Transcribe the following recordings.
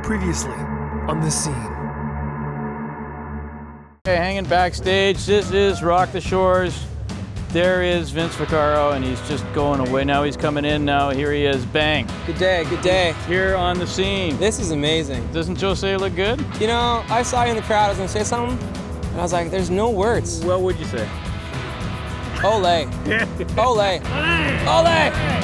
Previously on The Scene. Okay, hanging backstage, this is Rock the Shores. There is Vince Vaccaro, and he's just going away. Now he's coming in now. Here he is. Bang. Good day, good day. Here on The Scene. This is amazing. Doesn't Jose look good? You know, I saw you in the crowd. I was going to say something, and I was like, there's no words. What would you say? Ole. Ole. Ole.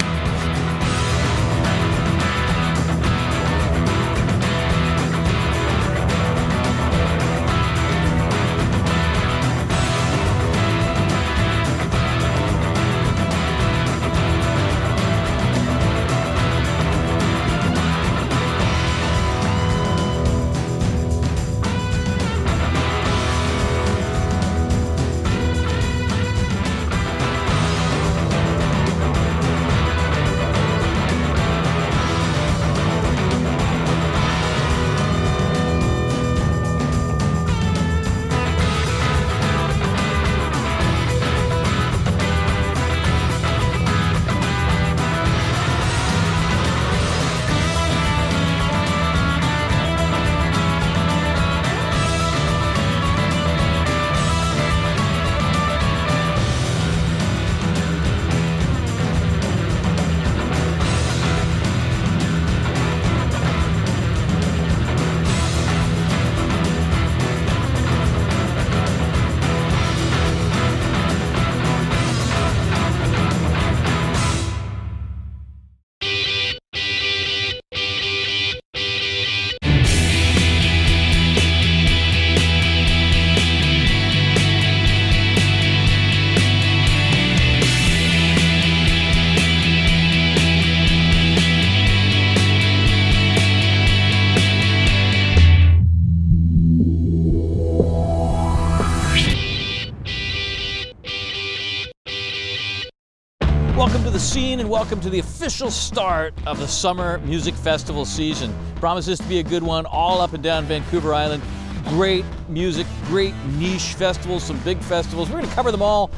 Welcome to The Scene and welcome to the official start of the Summer Music Festival season. Promises to be a good one all up and down Vancouver Island. Great music, great niche festivals, some big festivals. We're going to cover them all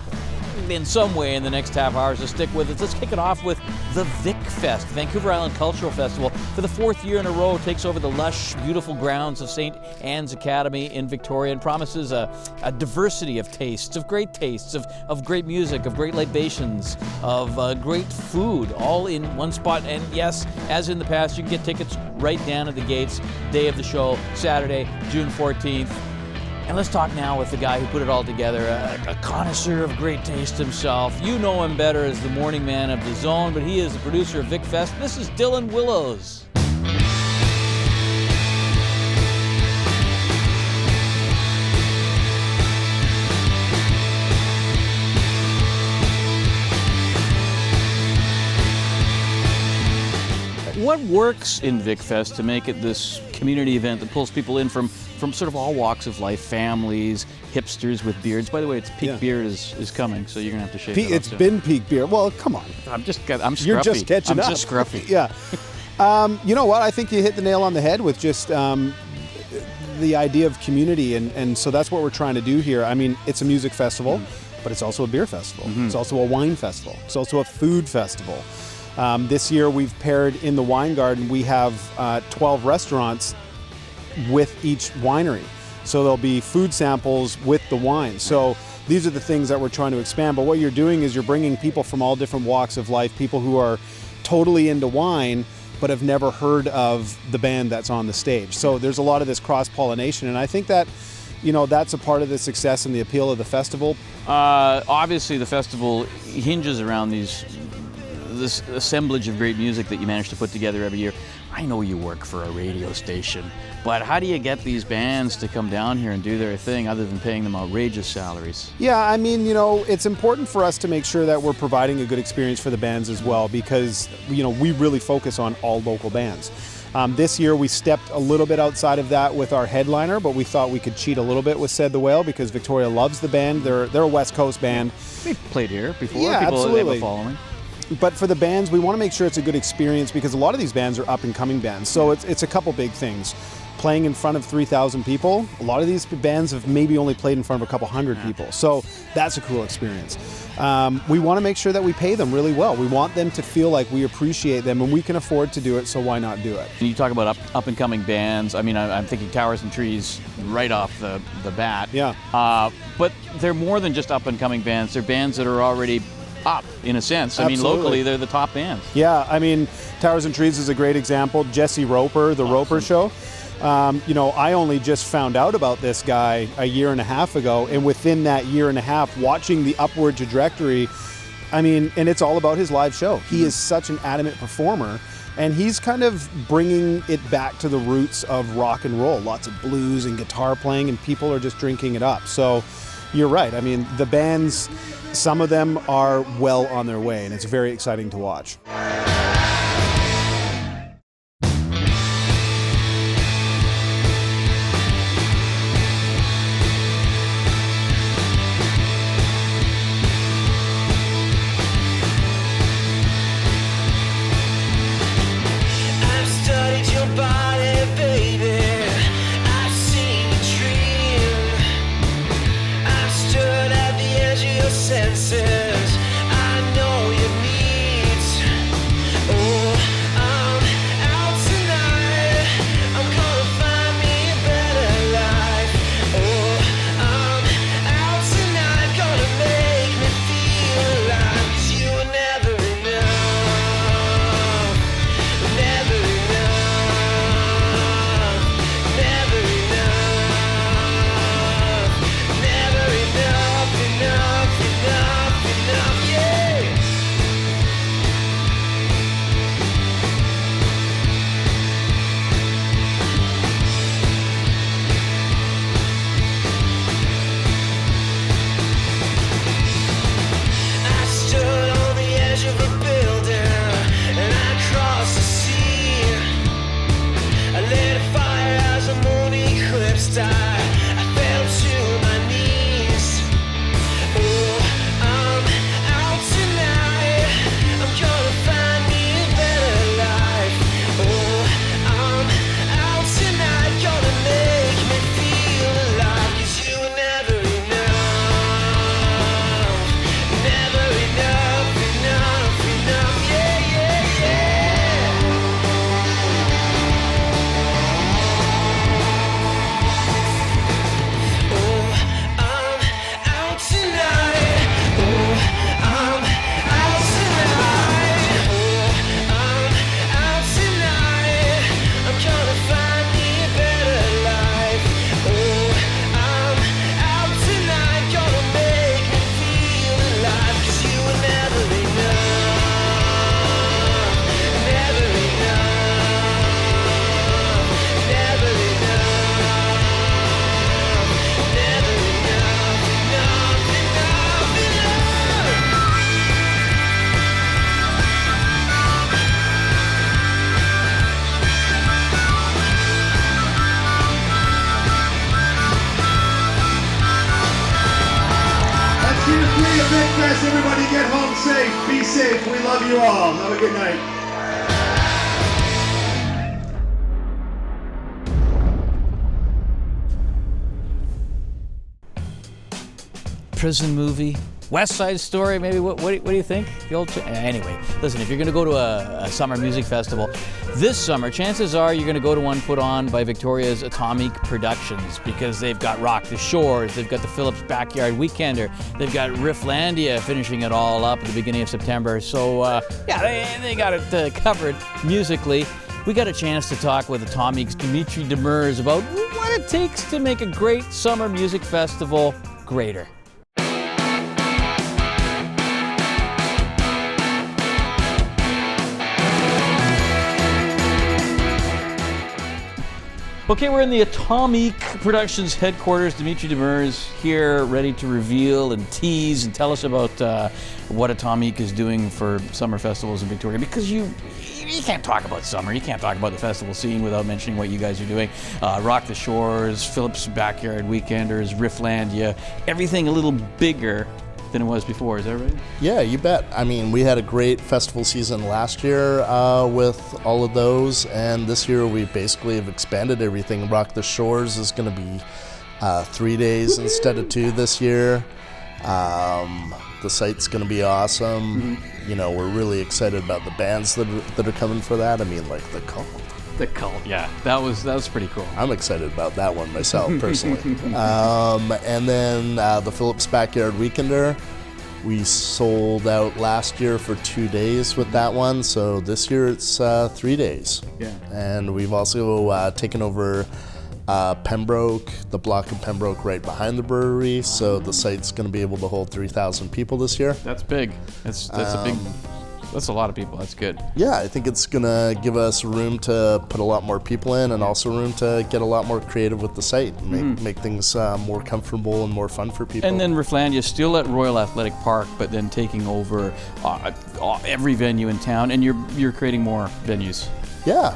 in some way in the next half hour, so stick with us. Let's kick it off with the Vic Fest, Vancouver Island Cultural Festival. For the fourth year in a row, takes over the lush, beautiful grounds of St. Anne's Academy in Victoria and promises a diversity of tastes, of great music, of great libations, of great food, all in one spot. And yes, as in the past, you can get tickets right down at the gates, day of the show, Saturday, June 14th. And let's talk now with the guy who put it all together, a connoisseur of great taste himself. You know him better as the morning man of The Zone, but he is the producer of Vic Fest. This is Dylan Willows. What works in Vic Fest to make it this community event that pulls people in from sort of all walks of life, families, hipsters with beards? By the way, it's peak beard is coming, so you're gonna have to shave it off soon. Been peak beard. Well, come on. I'm scruffy. You're just catching up. I'm just scruffy. Yeah. You know what? I think you hit the nail on the head with just the idea of community, and so that's what we're trying to do here. I mean, it's a music festival, but it's also a beer festival. It's also a wine festival. It's also a food festival. This year we've paired in the wine garden, we have 12 restaurants with each winery. So there'll be food samples with the wine. So these are the things that we're trying to expand. But what you're doing is you're bringing people from all different walks of life, people who are totally into wine but have never heard of the band that's on the stage. So there's a lot of this cross-pollination, and I think that, you know, that's a part of the success and the appeal of the festival. Obviously the festival hinges around this assemblage of great music that you manage to put together every year. I know you work for a radio station, but how do you get these bands to come down here and do their thing other than paying them outrageous salaries? Yeah, I mean, you know, it's important for us to make sure that we're providing a good experience for the bands as well, because, you know, we really focus on all local bands. This year we stepped a little bit outside of that with our headliner, but we thought we could cheat a little bit with Said the Whale because Victoria loves the band. They're a West Coast band. We've played here before. Yeah, People absolutely. Have a following. But for the bands, we want to make sure it's a good experience because a lot of these bands are up-and-coming bands. So it's a couple big things. playing in front of 3,000 people. A lot of these bands have maybe only played in front of a couple hundred people. So that's a cool experience. We want to make sure that we pay them really well. We want them to feel like we appreciate them, and we can afford to do it, so why not do it? You talk about up and coming bands. I mean, I'm thinking Towers and Trees right off the bat. Yeah. But they're more than just up and coming bands. They're bands that are already up, in a sense. I mean, Absolutely. locally, they're the top bands. Yeah, I mean, Towers and Trees is a great example. Jesse Roper, the Roper Show. You know, I only just found out about this guy a year and a half ago, and within that year and a half, watching the upward trajectory, I mean, and it's all about his live show. He is such an adamant performer, and he's kind of bringing it back to the roots of rock and roll. Lots of blues and guitar playing, and people are just drinking it up. So you're right. I mean, the bands, some of them are well on their way, and it's very exciting to watch. Vic Fest, everybody get home safe. Be safe. We love you all. Have a good night. Prison movie, West Side Story, maybe. What do you think? The old anyway, listen, if you're going to go to a summer music festival this summer, chances are you're going to go to one put on by Victoria's Atomic Productions, because they've got Rock the Shores, they've got the Phillips Backyard Weekender, they've got Rifflandia finishing it all up at the beginning of September. So yeah, they got it covered musically. We got a chance to talk with Atomic's Dimitri Demers about what it takes to make a great summer music festival greater. Okay, we're in the Atomic Productions headquarters. Dimitri Demers here, ready to reveal and tease and tell us about what Atomic is doing for summer festivals in Victoria. Because you can't talk about summer, you can't talk about the festival scene without mentioning what you guys are doing. Rock the Shores, Phillips Backyard Weekenders, Rifflandia, everything a little bigger than it was before. Is that right? Yeah, you bet. I mean, we had a great festival season last year with all of those, and this year we basically have expanded everything. Rock the Shores is going to be 3 days instead of 2 this year. The site's going to be awesome. You know, we're really excited about the bands that are coming for that. I mean, like The Cult. The Cult, yeah. That was pretty cool. I'm excited about that one myself, personally. And then the Phillips Backyard Weekender. We sold out last year for 2 days with that one, so this year it's 3 days. Yeah. And we've also taken over Pembroke, the block of Pembroke right behind the brewery, so the site's going to be able to hold 3,000 people this year. That's big. That's a lot of people. That's good. Yeah, I think it's going to give us room to put a lot more people in, and also room to get a lot more creative with the site and make things more comfortable and more fun for people. And then Rifflandia still at Royal Athletic Park, but then taking over every venue in town, and you're creating more venues. Yeah,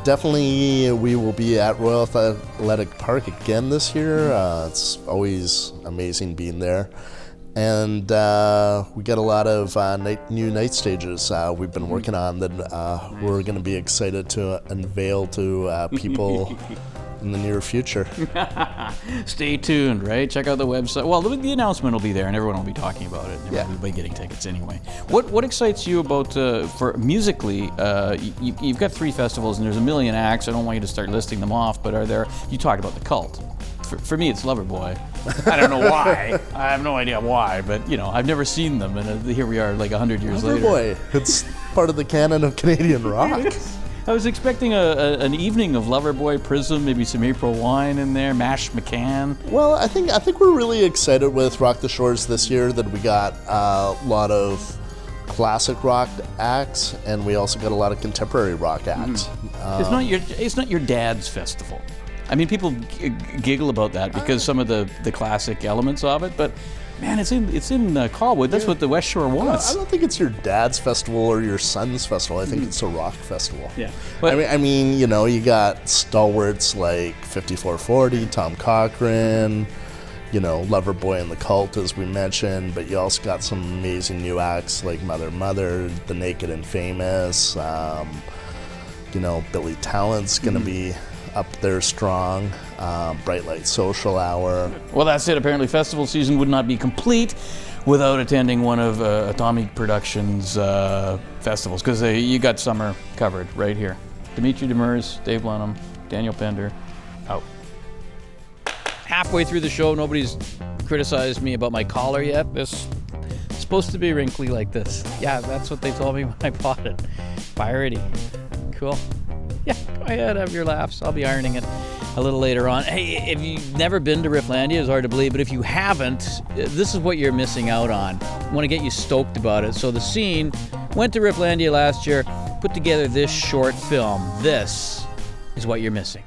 definitely we will be at Royal Athletic Park again this year. It's always amazing being there. And we got a lot of new night stages we've been working on that we're going to be excited to unveil to people in the near future. Stay tuned, right? Check out the website. Well, the announcement will be there, and everyone will be talking about it. Yeah. Everyone will be getting tickets anyway. What excites you about for musically? You've got 3 festivals, and there's a million acts. I don't want you to start listing them off, but you talked about The Cult. For me, it's Loverboy. I don't know why. I have no idea why, but you know, I've never seen them, and here we are, like 100 years later. Loverboy, it's part of the canon of Canadian rock. I was expecting an evening of Loverboy, Prism, maybe some April Wine in there, Mash McCann. Well, I think we're really excited with Rock the Shores this year that we got a lot of classic rock acts, and we also got a lot of contemporary rock acts. It's not your dad's festival. I mean, people giggle about that because some of the classic elements of it, but man, it's in Colwood. That's what the West Shore wants. I don't think it's your dad's festival or your son's festival. I think it's a rock festival. Yeah. I mean, you know, you got stalwarts like 5440, Tom Cochrane, you know, Loverboy and The Cult, as we mentioned, but you also got some amazing new acts like Mother, The Naked and Famous. You know, Billy Talent's going to be up there strong. Bright Light Social Hour. Well, that's it. Apparently festival season would not be complete without attending one of Atomic Productions festivals, because you got summer covered right here. Dimitri Demers, Dave Lenham, Daniel Pender, out. Halfway through the show, nobody's criticized me about my collar yet. This is supposed to be wrinkly like this. Yeah, that's what they told me when I bought it. Piratey. Cool. Yeah, go ahead, have your laughs. I'll be ironing it a little later on. Hey, if you've never been to Rifflandia, it's hard to believe, but if you haven't, this is what you're missing out on. I want to get you stoked about it. So the Scene went to Rifflandia last year, put together this short film. This is what you're missing.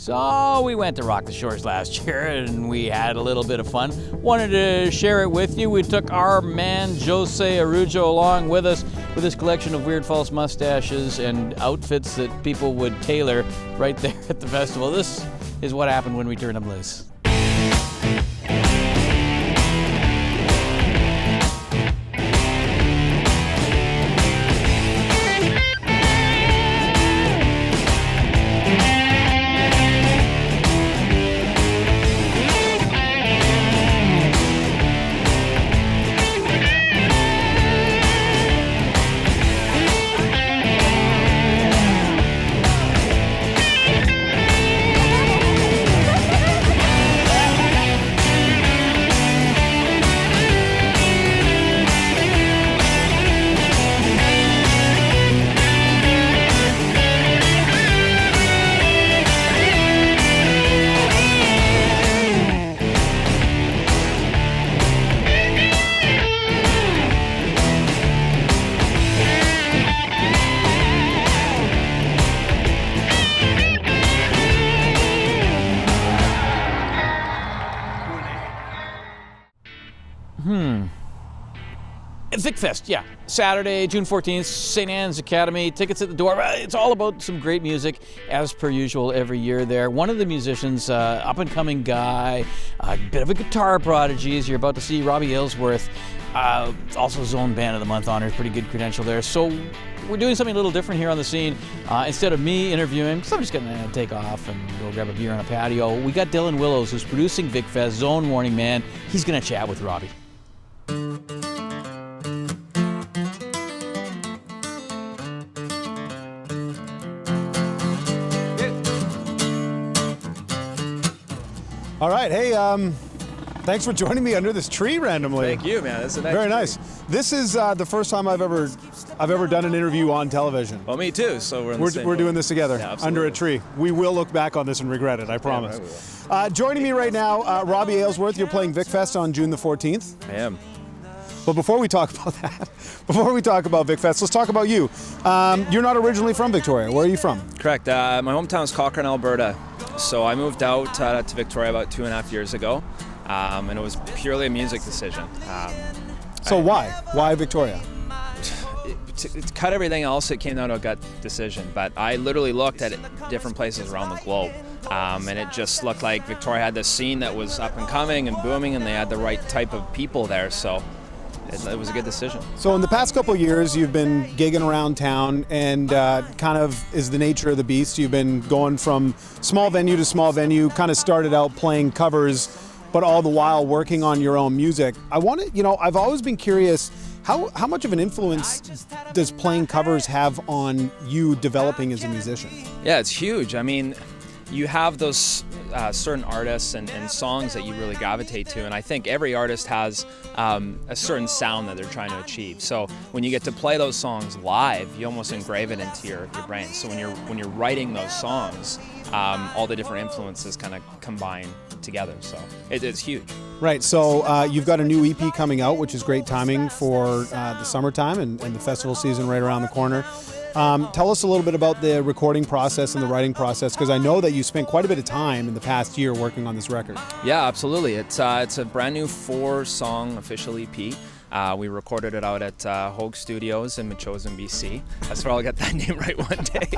So we went to Rock the Shores last year and we had a little bit of fun. Wanted to share it with you. We took our man Jose Arujo along with us with his collection of weird false mustaches and outfits that people would tailor right there at the festival. This is what happened when we turned them loose. Vic Fest, yeah. Saturday, June 14th, St. Anne's Academy. Tickets at the door. It's all about some great music, as per usual, every year there. One of the musicians, up-and-coming guy, a bit of a guitar prodigy, as you're about to see, Robbie Aylesworth, also Zone Band of the Month honors, pretty good credential there. So we're doing something a little different here on the scene. Instead of me interviewing, because I'm just going to take off and go grab a beer on a patio, we got Dylan Willows, who's producing Vic Fest, Zone Warning Man. He's going to chat with Robbie. All right, hey, thanks for joining me under this tree randomly. Thank you, man. That's a nice Very tree. nice. This is the first time I've ever done an interview on television. Well, me too. So we're in the We're same doing boat. this together Yeah, under a absolutely. tree. We will look back on this and regret it, I promise. right, we will. Joining me right now, Robbie Aylesworth. You're playing Vic Fest on June the 14th. I am. But before we talk about that, before we talk about Vic Fest, let's talk about you. You're not originally from Victoria. Where are you from? Correct. My hometown is Cochrane, Alberta. So I moved out to Victoria about 2.5 years ago, and it was purely a music decision. So why? Why Victoria? To cut everything else, it came down to a gut decision. But I literally looked at different places around the globe, and it just looked like Victoria had this scene that was up and coming and booming, and they had the right type of people there. So it was a good decision. So in the past couple of years, you've been gigging around town, and kind of is the nature of the beast. You've been going from small venue to small venue, kind of started out playing covers, but all the while working on your own music. I've always been curious, how much of an influence does playing covers have on you developing as a musician? Yeah, it's huge. I mean, you have those certain artists and songs that you really gravitate to, and I think every artist has a certain sound that they're trying to achieve. So when you get to play those songs live, you almost engrave it into your brain. So when you're writing those songs, all the different influences kind of combine together. So it's huge. Right, so you've got a new EP coming out, which is great timing for the summertime and the festival season right around the corner. Tell us a little bit about the recording process and the writing process, because I know that you spent quite a bit of time in the past year working on this record. Yeah, absolutely. It's a brand new 4-song official EP. We recorded it out at Hogue Studios in Metchosin, BC. That's where I'll get that name right one day.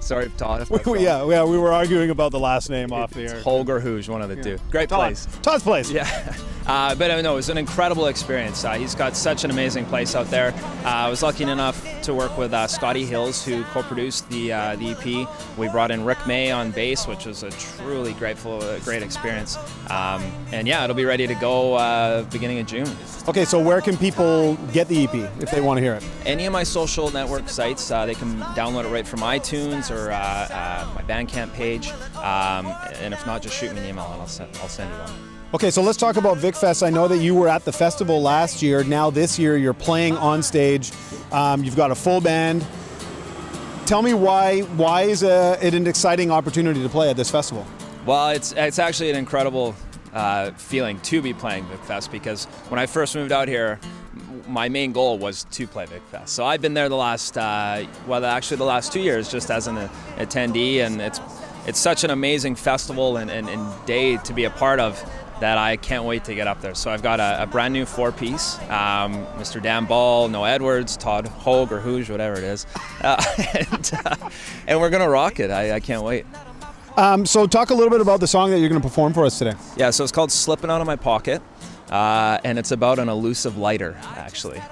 Sorry, Todd. Yeah, we were arguing about the last name off the air. Hogue or Hooge, one of the two. Great place. Todd's place. Yeah. But no, it was an incredible experience. He's got such an amazing place out there. I was lucky enough to work with Scotty Hills, who co-produced the EP. We brought in Rick May on bass, which was a truly great experience. And yeah, it'll be ready to go beginning of June. Okay, so where can people get the EP if they want to hear it? Any of my social network sites, they can download it right from iTunes or my Bandcamp page. And if not, just shoot me an email and I'll send you one. Okay, so let's talk about Vic Fest. I know that you were at the festival last year. Now this year you're playing on stage. You've got a full band. Tell me why is it an exciting opportunity to play at this festival? Well, it's actually an incredible feeling to be playing Vic Fest, because when I first moved out here, my main goal was to play Vic Fest. So I've been there the last 2 years just as an attendee, and it's such an amazing festival and day to be a part of that I can't wait to get up there. So I've got a brand new 4-piece, Mr. Dan Ball, Noah Edwards, Todd Hogue or Hooge, whatever it is, and we're gonna rock it. I can't wait. So talk a little bit about the song that you're going to perform for us today. Yeah, so it's called Slipping Out of My Pocket, and it's about an elusive lighter, actually.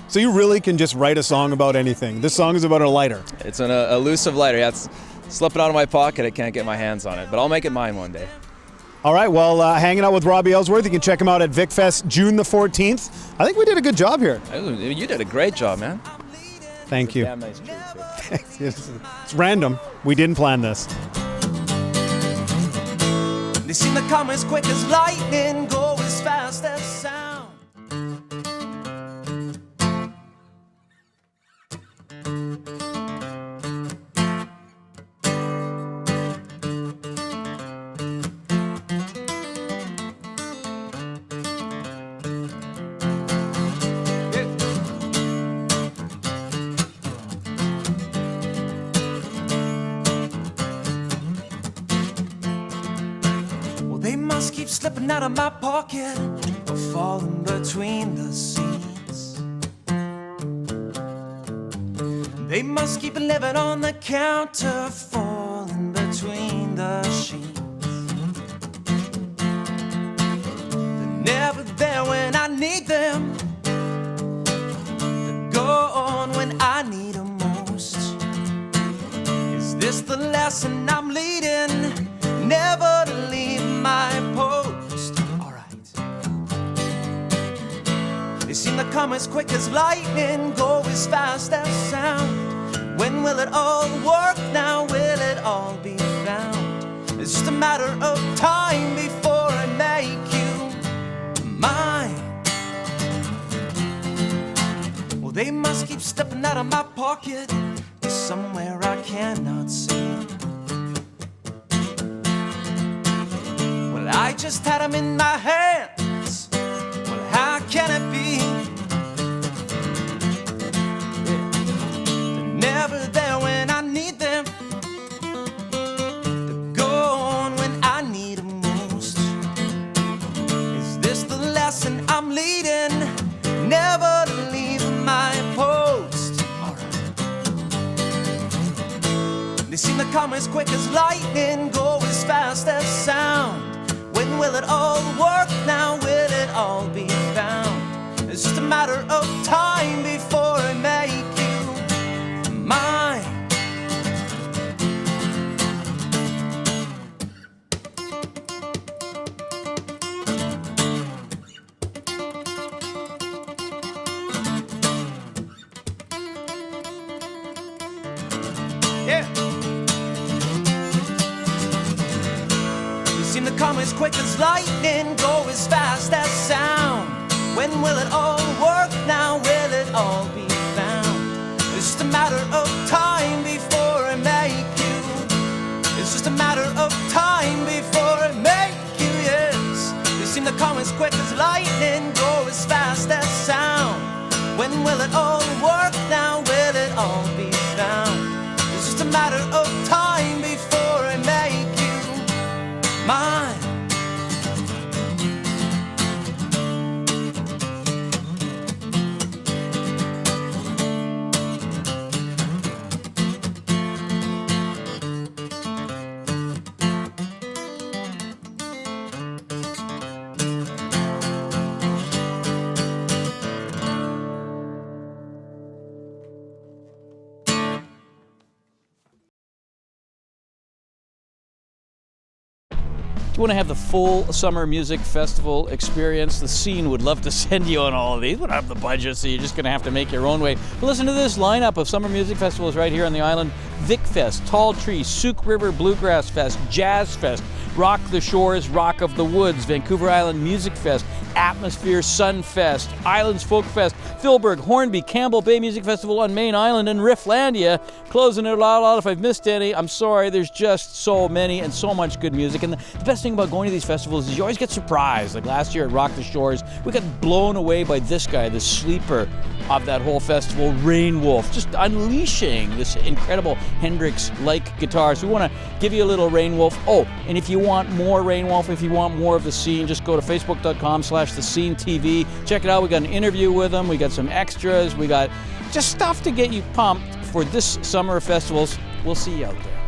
So you really can just write a song about anything. This song is about a lighter. It's an elusive lighter. Yeah, it's slipping out of my pocket. I can't get my hands on it, but I'll make it mine one day. All right, well, hanging out with Robbie Aylesworth. You can check him out at Vic Fest June the 14th. I think we did a good job here. You did a great job, man. Thank you. Damn nice tree, too. It's random. We didn't plan this. They seem to come as quick as lightning, go as fast as sound. Keep slipping out of my pocket or falling between the seats. They must keep living on the counter, falling between the sheets. They're never there when I need them. They're gone when I need them most. Is this the lesson I'm leading? Never to leave my post. Alright. They seem to come as quick as lightning, go as fast as sound. When will it all work now? Will it all be found? It's just a matter of time before I make you mine. Well, they must keep stepping out of my pocket to somewhere I cannot see. I just had them in my hands. Well, how can it be? They're never there when I need them. They're gone when I need them most. Is this the lesson I'm leading? Never to leave my post. Alright. They seem to come as quick as lightning, go as fast as sound. When will it all work now? Will it all be found? It's just a matter of time before I make you mine. Yeah. Seem to come as quick as lightning, go as fast as sound. When will it all work now? Will it all be found? It's just a matter of time before I make you. It's just a matter of time before I make you, yes. They seem to come as quick as lightning, go as fast as sound. When will it all work now? Will it all be found? It's just a matter of time before I make you mine. You want to have the full summer music festival experience? The scene would love to send you on all of these. We don't have the budget, so you're just going to have to make your own way. But listen to this lineup of summer music festivals right here on the island. Vic Fest, Tall Tree, Souk River Bluegrass Fest, Jazz Fest, Rock the Shores, Rock of the Woods, Vancouver Island Music Fest, Atmosphere Sunfest, Islands Folk Fest, Philburg, Hornby, Campbell Bay Music Festival on Main Island, and Rifflandia. Closing it all out. If I've missed any, I'm sorry. There's just so many and so much good music. And the best thing about going to these festivals is you always get surprised. Like last year at Rock the Shores, we got blown away by this guy, the sleeper of that whole festival, Rain Wolf, just unleashing this incredible Hendrix-like guitar. So we want to give you a little Rain Wolf. Oh, and if you want more Rain Wolf, if you want more of The Scene, just go to facebook.com/thescenetv. Check it out. We got an interview with him. We got some extras. We got just stuff to get you pumped for this summer of festivals. We'll see you out there.